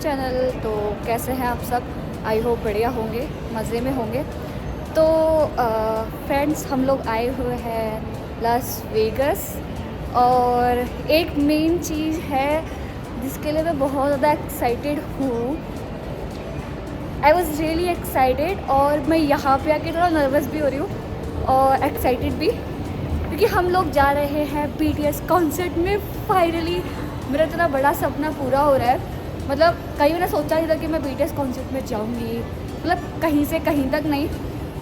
Channel. तो कैसे हैं आप सब? आई होप बढ़िया होंगे, मज़े में होंगे। तो फ्रेंड्स, हम लोग आए हुए हैं लास वेगस और एक मेन चीज़ है जिसके लिए मैं बहुत ज़्यादा एक्साइटेड हूँ। आई वॉज़ रियली एक्साइटेड और मैं यहाँ पे आके थोड़ा नर्वस भी हो रही हूँ और एक्साइटेड भी, क्योंकि हम लोग जा रहे हैं BTS कॉन्सर्ट में। फाइनली मेरा इतना बड़ा सपना पूरा हो रहा है। मतलब कहीं मैंने सोचा नहीं था कि मैं BTS कॉन्सर्ट में जाऊंगी, मतलब कहीं से कहीं तक नहीं,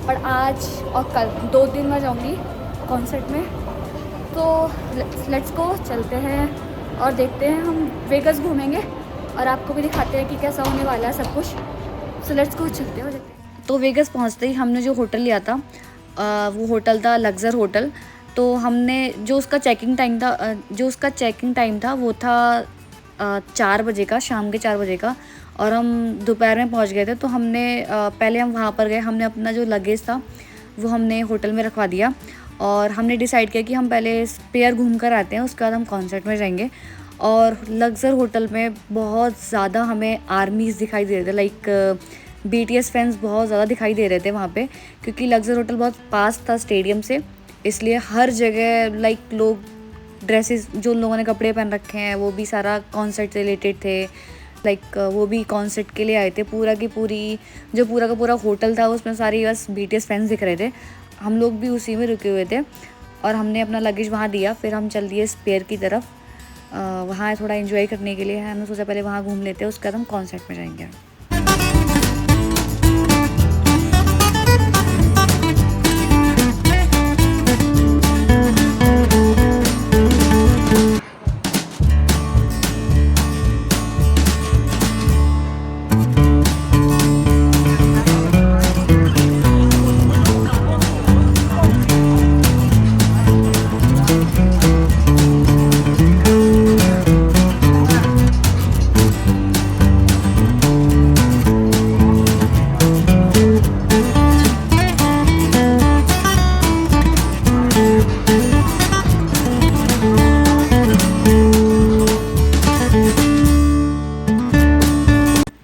पर आज और कल 2 दिन मैं जाऊंगी कॉन्सर्ट में। तो लेट्स गो, चलते हैं और देखते हैं। हम वेगस घूमेंगे और आपको भी दिखाते हैं कि कैसा होने वाला है सब कुछ। सो लेट्स गो, चलते हैं। तो वेगस पहुँचते ही हमने जो होटल लिया था वो होटल था लग्जर होटल। तो हमने जो उसका चेकिंग टाइम था वो था 4 बजे का, शाम के 4 बजे का, और हम दोपहर में पहुंच गए थे। तो हमने पहले हम वहाँ पर गए, हमने अपना जो लगेज था वो हमने होटल में रखवा दिया और हमने डिसाइड किया कि हम पहले स्पेयर घूम कर आते हैं, उसके बाद हम कॉन्सर्ट में जाएंगे। और लग्जर होटल में बहुत ज़्यादा हमें आर्मीज़ दिखाई दे रहे थे, लाइक BTS फैंस बहुत ज़्यादा दिखाई दे रहे थे वहाँ पे, क्योंकि लग्जर होटल बहुत पास था स्टेडियम से। इसलिए हर जगह लाइक लोग ड्रेसेस, जो लोगों ने कपड़े पहन रखे हैं वो भी सारा कॉन्सर्ट से रिलेटेड थे। लाइक वो भी कॉन्सर्ट के लिए आए थे। पूरा का पूरा होटल था उसमें सारी बस BTS फैंस दिख रहे थे। हम लोग भी उसी में रुके हुए थे और हमने अपना लगेज वहाँ दिया। फिर हम चल दिए स्पेयर की तरफ, वहाँ थोड़ा एंजॉय करने के लिए। हमने सोचा पहले वहाँ घूम लेते हैं, उसके बाद हम कॉन्सर्ट में जाएंगे।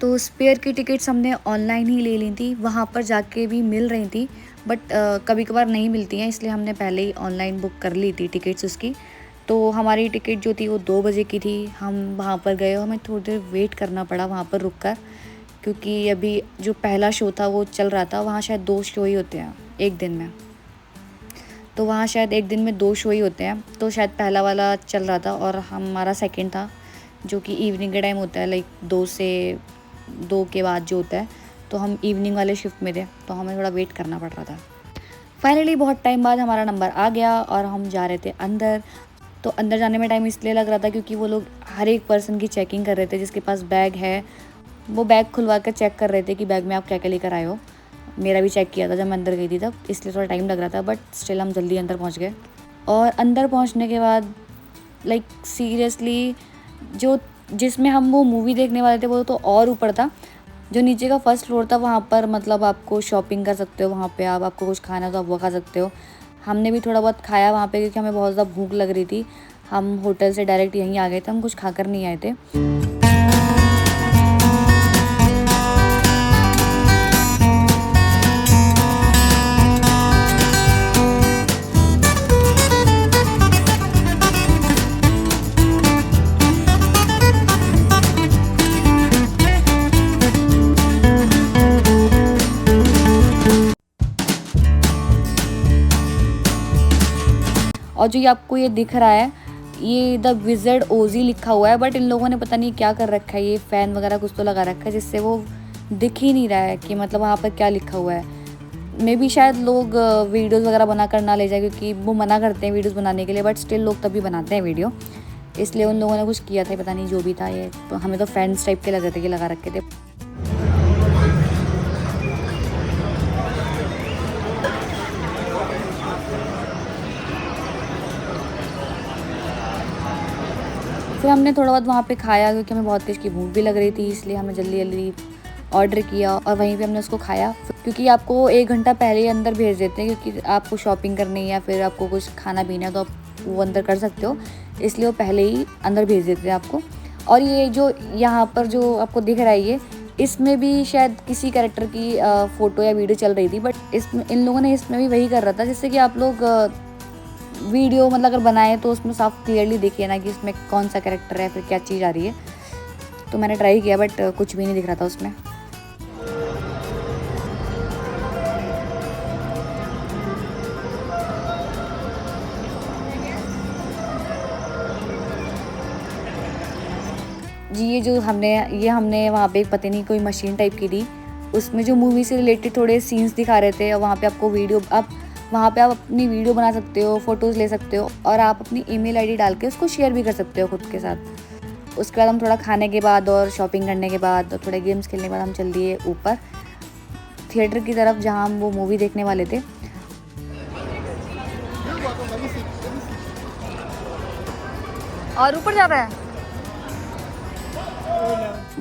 तो स्पेयर की टिकट्स हमने ऑनलाइन ही ले ली थी, वहाँ पर जाके भी मिल रही थी, बट कभी कभार नहीं मिलती हैं, इसलिए हमने पहले ही ऑनलाइन बुक कर ली थी टिकट्स उसकी। तो हमारी टिकट जो थी वो 2 बजे की थी। हम वहाँ पर गए और हमें थोड़ी देर वेट करना पड़ा वहाँ पर रुक कर, क्योंकि अभी जो पहला शो था वो चल रहा था। वहाँ शायद 2 शो ही होते हैं एक दिन में, तो वहाँ शायद एक दिन में 2 शो ही होते हैं। तो शायद पहला वाला चल रहा था और हमारा सेकंड था, जो कि इवनिंग के टाइम होता है, लाइक 2 के बाद जो होता है। तो हम इवनिंग वाले शिफ्ट में थे, तो हमें थोड़ा वेट करना पड़ रहा था। फाइनली बहुत टाइम बाद हमारा नंबर आ गया और हम जा रहे थे अंदर। तो अंदर जाने में टाइम इसलिए लग रहा था क्योंकि वो लोग हर एक पर्सन की चेकिंग कर रहे थे। जिसके पास बैग है वो बैग खुलवा कर चेक कर रहे थे कि बैग में आप क्या क्या लेकर आए हो। मेरा भी चेक किया था जब मैं अंदर गई थी तब, इसलिए थोड़ा टाइम लग रहा था, बट स्टिल हम जल्दी अंदर पहुंच गए। और अंदर पहुंचने के बाद लाइक सीरियसली जो जिसमें हम वो मूवी देखने वाले थे वो तो और ऊपर था। जो नीचे का फर्स्ट फ्लोर था वहाँ पर मतलब आपको शॉपिंग कर सकते हो, वहाँ पे आपको कुछ खाना हो तो आप वो खा सकते हो। हमने भी थोड़ा बहुत खाया वहाँ पे, क्योंकि हमें बहुत ज़्यादा भूख लग रही थी। हम होटल से डायरेक्ट यहीं आ गए थे, हम कुछ खाकर नहीं आए थे। और जो ये आपको ये दिख रहा है, ये द विज़र्ड ओजी लिखा हुआ है, बट इन लोगों ने पता नहीं क्या कर रखा है, ये फ़ैन वगैरह कुछ तो लगा रखा है जिससे वो दिख ही नहीं रहा है कि मतलब वहाँ पर क्या लिखा हुआ है। मे बी शायद लोग वीडियोज़ वगैरह बना कर ना ले जाए, क्योंकि वो मना करते हैं वीडियोज़ बनाने के लिए, बट स्टिल लोग तभी बनाते हैं वीडियो। इसलिए उन लोगों ने कुछ किया था, पता नहीं जो भी था। ये तो हमें तो फैंस टाइप के लग रहे थे कि लगा रखे थे। फिर हमने थोड़ा बहुत वहाँ पे खाया, क्योंकि हमें बहुत तेज़ की भूख भी लग रही थी, इसलिए हमें जल्दी जल्दी ऑर्डर किया और वहीं पे हमने उसको खाया। क्योंकि आपको 1 घंटा पहले ही अंदर भेज देते हैं, क्योंकि आपको शॉपिंग करनी है या फिर आपको कुछ खाना पीना है तो आप वो अंदर कर सकते हो, इसलिए वो पहले ही अंदर भेज देते हैं आपको। और ये जो यहाँ पर जो आपको दिख रहा है ये, इसमें भी शायद किसी कैरेक्टर की फ़ोटो या वीडियो चल रही थी, बट इसमें इन लोगों ने इसमें भी वही कर रहा था, जिससे कि आप लोग वीडियो मतलब अगर बनाए तो उसमें साफ क्लियरली देखिए ना कि इसमें कौन सा कैरेक्टर है, फिर क्या चीज़ आ रही है। तो मैंने ट्राई किया बट कुछ भी नहीं दिख रहा था उसमें। जी ये हमने वहाँ पे पता नहीं कोई मशीन टाइप की थी, उसमें जो मूवी से रिलेटेड थोड़े सीन्स दिखा रहे थे, और वहाँ पे आपको वहाँ पे आप अपनी वीडियो बना सकते हो, फ़ोटोज़ ले सकते हो, और आप अपनी ईमेल आईडी डाल के उसको शेयर भी कर सकते हो खुद के साथ। उसके बाद हम थोड़ा खाने के बाद और शॉपिंग करने के बाद और थोड़े गेम्स खेलने के बाद हम चल दिए ऊपर थिएटर की तरफ, जहाँ हम वो मूवी देखने वाले थे। और ऊपर जा रहा है।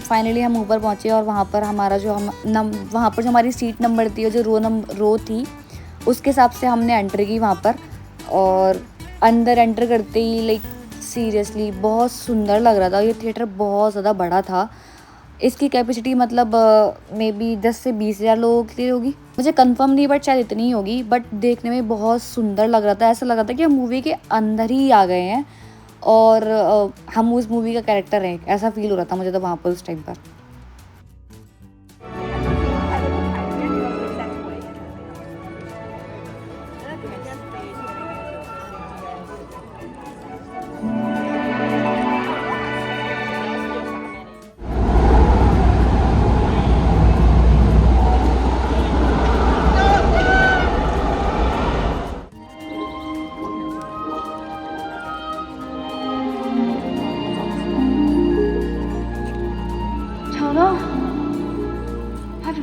फाइनली हम ऊपर पहुँचे और वहाँ पर हमारा वहाँ पर जो हमारी सीट नंबर थी और जो रो थी उसके हिसाब से हमने एंटर की वहाँ पर। और अंदर एंटर करते ही लाइक सीरियसली बहुत सुंदर लग रहा था। ये थिएटर बहुत ज़्यादा बड़ा था, इसकी कैपेसिटी मतलब मे बी 10 से 20 हज़ार लोगों के लिए होगी, मुझे कंफर्म नहीं बट शायद इतनी ही होगी। बट देखने में बहुत सुंदर लग रहा था, ऐसा लग रहा था कि हम मूवी के अंदर ही आ गए हैं और हम उस मूवी का कैरेक्टर हैं, ऐसा फील हो रहा था मुझे तो वहाँ पर उस टाइम पर।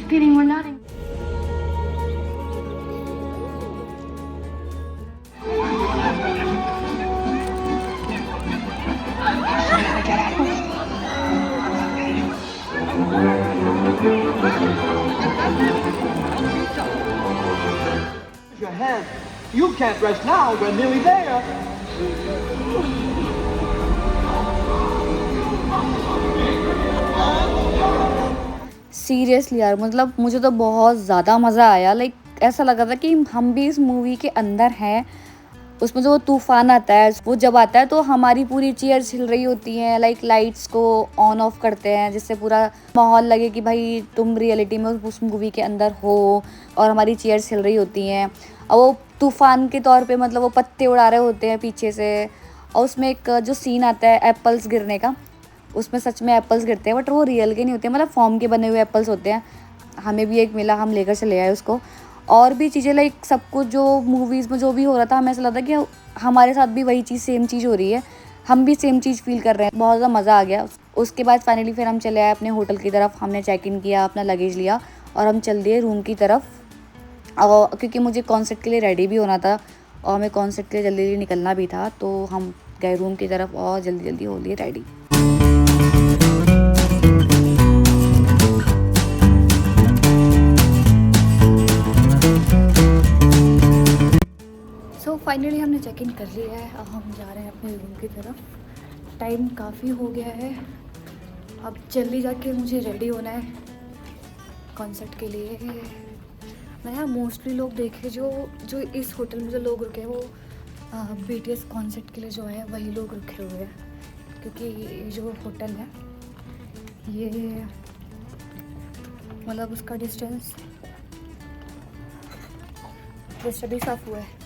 Feeling we're not in. Your hand. You can't rest now. We're nearly there. Seriously यार, मतलब मुझे तो बहुत ज़्यादा मज़ा आया। लाइक ऐसा लगा था कि हम भी इस मूवी के अंदर हैं। उसमें जो तूफ़ान आता है, वो जब आता है तो हमारी पूरी चेयर्स हिल रही होती हैं, लाइक लाइट्स को ऑन ऑफ करते हैं जिससे पूरा माहौल लगे कि भाई तुम रियलिटी में उस मूवी के अंदर हो, और हमारी चेयर्स हिल रही होती हैं। और वो तूफ़ान के तौर पे मतलब वो पत्ते उड़ा रहे होते हैं पीछे से। और उसमें एक जो सीन आता है एप्पल्स गिरने का, उसमें सच में एप्पल्स गिरते हैं बट वो रियल के नहीं होते, मतलब फॉर्म के बने हुए एप्पल्स होते हैं। हमें भी एक मिला, हम लेकर चले आए उसको। और भी चीज़ें लाइक सब कुछ जो मूवीज़ में जो भी हो रहा था, हमें ऐसा लगा कि हमारे साथ भी वही चीज़ सेम चीज़ हो रही है, हम भी सेम चीज़ फील कर रहे हैं। बहुत ज़्यादा मज़ा आ गया। उसके बाद फाइनली फिर हम चले आए अपने होटल की तरफ, हमने चेक इन किया, अपना लगेज लिया और हम चल दिए रूम की तरफ। और क्योंकि मुझे कॉन्सर्ट के लिए रेडी भी होना था और हमें कॉन्सर्ट के लिए जल्दी जल्दी निकलना भी था, तो हम गए रूम की तरफ और जल्दी जल्दी हो लिए रेडी। फाइनली हमने चेक इन कर लिया है, अब हम जा रहे हैं अपने रूम की तरफ। टाइम काफ़ी हो गया है, अब जल्दी जाके मुझे रेडी होना है कॉन्सर्ट के लिए। मैं यहाँ मोस्टली लोग देखे जो इस होटल में जो लोग रुके हैं वो BTS कॉन्सर्ट के लिए जो है वही लोग रुके हुए हैं, क्योंकि ये जो होटल है ये मतलब उसका डिस्टेंस भी साफ हुआ है।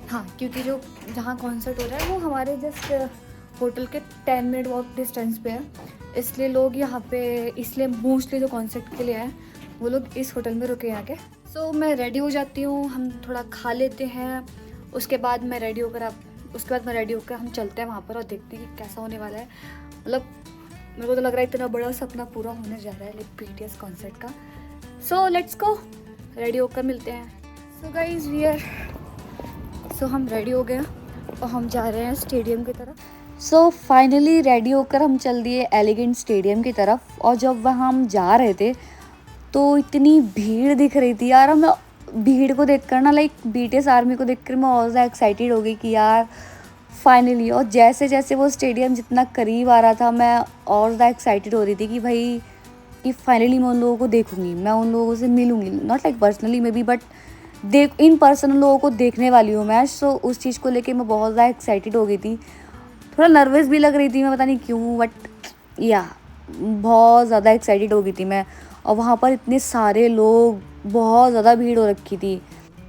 हाँ, क्योंकि जो जहाँ कॉन्सर्ट हो रहा है वो हमारे जस्ट होटल के 10 मिनट वॉक डिस्टेंस पे है, इसलिए लोग यहाँ पे, इसलिए मोस्टली जो कॉन्सर्ट के लिए हैं वो लोग इस होटल में रुके यहाँ के। सो मैं रेडी हो जाती हूँ, हम थोड़ा खा लेते हैं, उसके बाद मैं रेडी होकर हम चलते हैं वहाँ पर और देखते हैं कि कैसा होने वाला है। मतलब मेरे को तो लग रहा है इतना बड़ा सपना पूरा होने जा रहा है लाइक BTS कॉन्सर्ट का। सो लेट्स गो, रेडी होकर मिलते हैं। सो गाइज हम रेडी हो गए और हम जा रहे हैं स्टेडियम की तरफ। सो फाइनली रेडी होकर हम चल दिए एलिगेंट स्टेडियम की तरफ, और जब वहाँ हम जा रहे थे तो इतनी भीड़ दिख रही थी यार। मैं भीड़ को देखकर ना, लाइक बीटीएस आर्मी को देखकर मैं और ज़्यादा एक्साइटेड हो गई कि यार फाइनली। और जैसे जैसे वो स्टेडियम जितना करीब आ रहा था, मैं और ज़्यादा एक्साइटेड हो रही थी कि भाई कि फाइनली मैं उन लोगों को देखूंगी, मैं उन लोगों से मिलूंगी, not like personally may be, but देख इन पर्सन उन लोगों को देखने वाली हूँ मैं। सो उस चीज़ को लेके मैं बहुत ज़्यादा एक्साइटेड हो गई थी, थोड़ा नर्वस भी लग रही थी, मैं पता नहीं क्यों, बट या बहुत ज़्यादा एक्साइटेड हो गई थी मैं। और वहाँ पर इतने सारे लोग, बहुत ज़्यादा भीड़ हो रखी थी।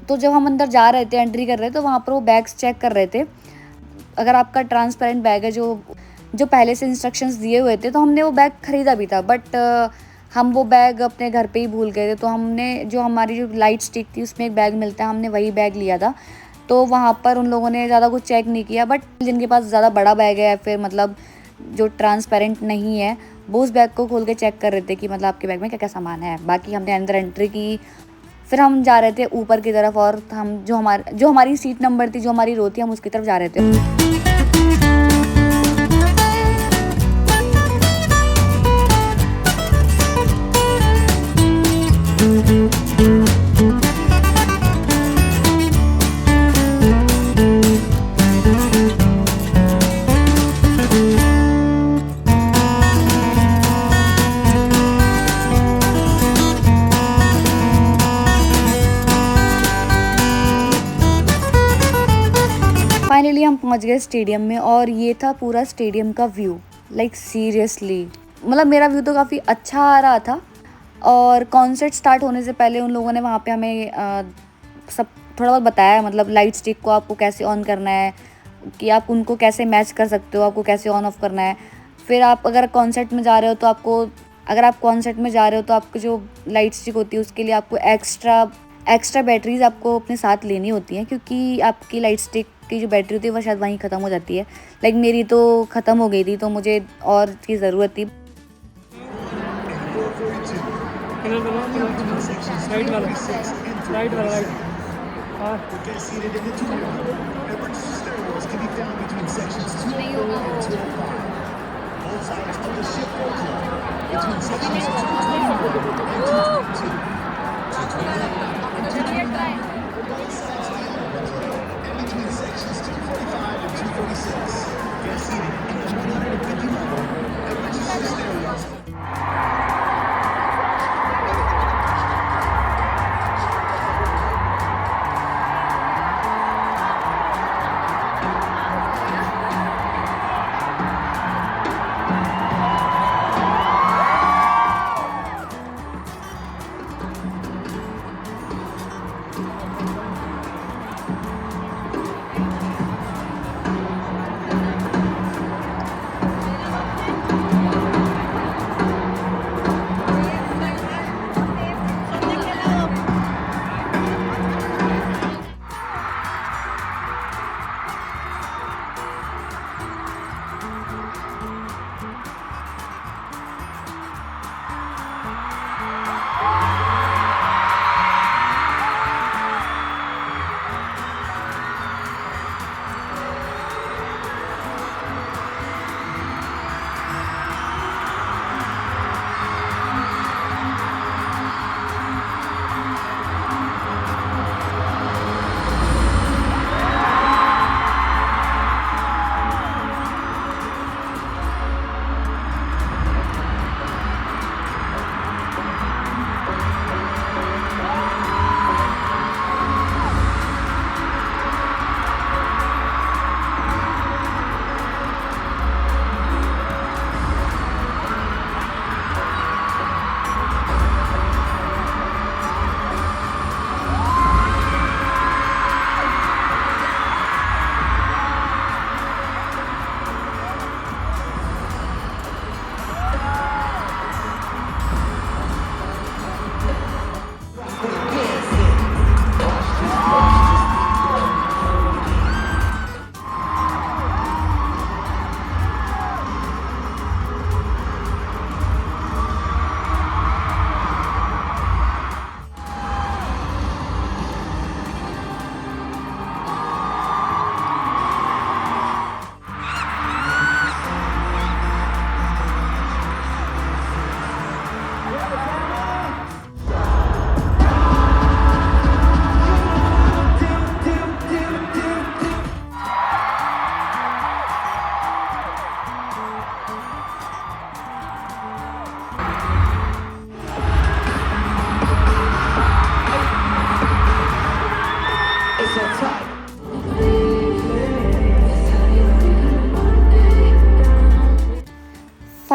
तो जब हम अंदर जा रहे थे, एंट्री कर रहे थे, तो वहाँ पर वो बैग्स चेक कर रहे थे। अगर आपका ट्रांसपेरेंट बैग है, जो पहले से इंस्ट्रक्शंस दिए हुए थे, तो हमने वो बैग ख़रीदा भी था, बट हम वो बैग अपने घर पे ही भूल गए थे। तो हमने जो हमारी जो लाइट स्टिक थी उसमें एक बैग मिलता है, हमने वही बैग लिया था। तो वहाँ पर उन लोगों ने ज़्यादा कुछ चेक नहीं किया, बट जिनके पास ज़्यादा बड़ा बैग है या फिर मतलब जो ट्रांसपेरेंट नहीं है, वो उस बैग को खोल के चेक कर रहे थे कि मतलब आपके बैग में क्या क्या सामान है। बाकी हमने अंदर एंट्री की, फिर हम जा रहे थे ऊपर की तरफ, और हम जो हमारी सीट नंबर थी, जो हमारी रो थी, हम उसकी तरफ जा रहे थे। फाइनली हम पहुंच गए स्टेडियम में, और ये था पूरा स्टेडियम का व्यू। लाइक सीरियसली मतलब मेरा व्यू तो काफ़ी अच्छा आ रहा था। और कॉन्सर्ट स्टार्ट होने से पहले उन लोगों ने वहाँ पे हमें सब थोड़ा बहुत बताया, मतलब लाइट स्टिक को आपको कैसे ऑन करना है, कि आप उनको कैसे मैच कर सकते हो, आपको कैसे ऑन ऑफ करना है। फिर आप अगर कॉन्सर्ट में जा रहे हो तो आपको जो लाइट स्टिक होती है उसके लिए आपको एक्स्ट्रा बैटरीज आपको अपने साथ लेनी होती हैं, क्योंकि आपकी लाइट स्टिक की जो बैटरी होती है वो शायद वहीं ख़त्म हो जाती है। लाइक मेरी तो ख़त्म हो गई थी, तो मुझे और की ज़रूरत थी।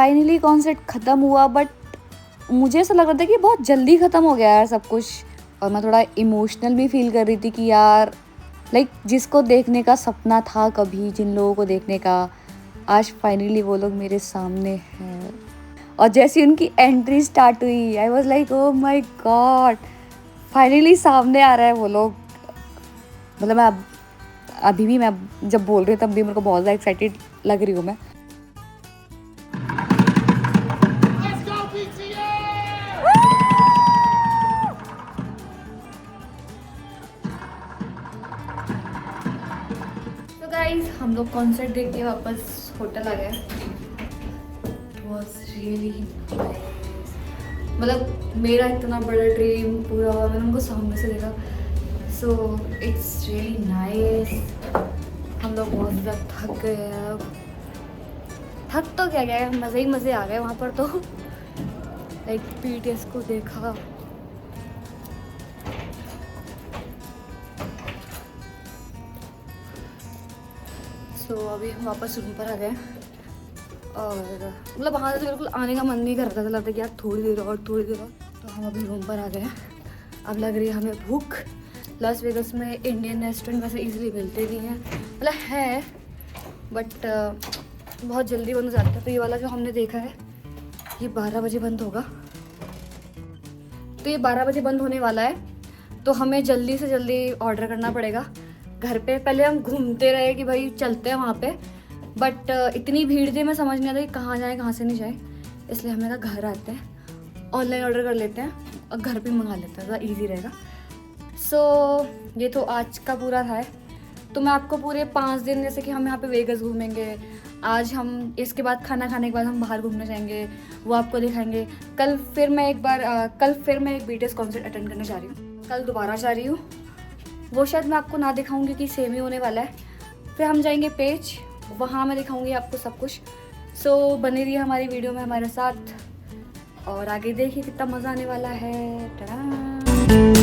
फाइनली कॉन्सर्ट ख़त्म हुआ, बट मुझे ऐसा लग रहा था कि बहुत जल्दी ख़त्म हो गया यार सब कुछ, और मैं थोड़ा इमोशनल भी फील कर रही थी कि यार लाइक जिसको देखने का सपना था कभी, जिन लोगों को देखने का, आज फाइनली वो लोग मेरे सामने हैं। और जैसे उनकी एंट्री स्टार्ट हुई, I was like oh my God, finally सामने आ रहा है वो लोग। मतलब मैं अभी भी मैं जब बोल रही हूँ तब भी मेरे को बहुत ज़्यादा एक्साइटेड लग रही हूँ मैं। तो गाइस हम लोग कॉन्सर्ट देख के वापस होटल आ गए। It was really nice. मतलब मेरा इतना बड़ा ड्रीम पूरा हुआ, मैंने उनको सामने से देखा। So it's really nice. हम लोग बहुत ज़्यादा थक गए हैं अब। थक तो क्या गया, मज़े ही मज़े आ गए वहाँ पर तो। लाइक BTS को देखा, तो अभी हम वापस रूम पर आ गए। और मतलब वहाँ से तो बिल्कुल आने का मन नहीं कर रहा था, लगता कि यार थोड़ी देर और थोड़ी देर और। तो हम अभी रूम पर आ गए। अब लग रही है हमें भूख। लास वेगस में इंडियन रेस्टोरेंट वैसे इजीली मिलते नहीं हैं, मतलब है बट बहुत जल्दी बंद हो जाता है। तो ये वाला जो हमने देखा है ये 12 बजे बंद होगा, तो ये 12 बजे बंद होने वाला है। तो हमें जल्दी से जल्दी ऑर्डर करना पड़ेगा घर पे। पहले हम घूमते रहे कि भाई चलते हैं वहाँ पे, बट इतनी भीड़ थी, मैं समझ नहीं आता कि कहाँ जाए कहाँ से नहीं जाए, इसलिए हमें कहा घर आते हैं, ऑनलाइन ऑर्डर कर लेते हैं और घर पे मंगा लेते हैं, ज़्यादा ईजी रहेगा। सो ये तो आज का पूरा था। तो मैं आपको पूरे 5 दिन, जैसे कि हम यहाँ पे वेगस घूमेंगे, आज हम इसके बाद खाना खाने के बाद हम बाहर घूमने जाएंगे, वो आपको दिखाएंगे। कल फिर मैं एक BTS कॉन्सर्ट अटेंड करने जा रही हूँ, कल दोबारा जा रही हूँ, वो शायद मैं आपको ना दिखाऊंगी कि सेम ही होने वाला है। फिर हम जाएंगे पेज, वहाँ मैं दिखाऊंगी आपको सब कुछ। सो बने रहिए हमारी वीडियो में हमारे साथ, और आगे देखिए कितना मज़ा आने वाला है। टाटा।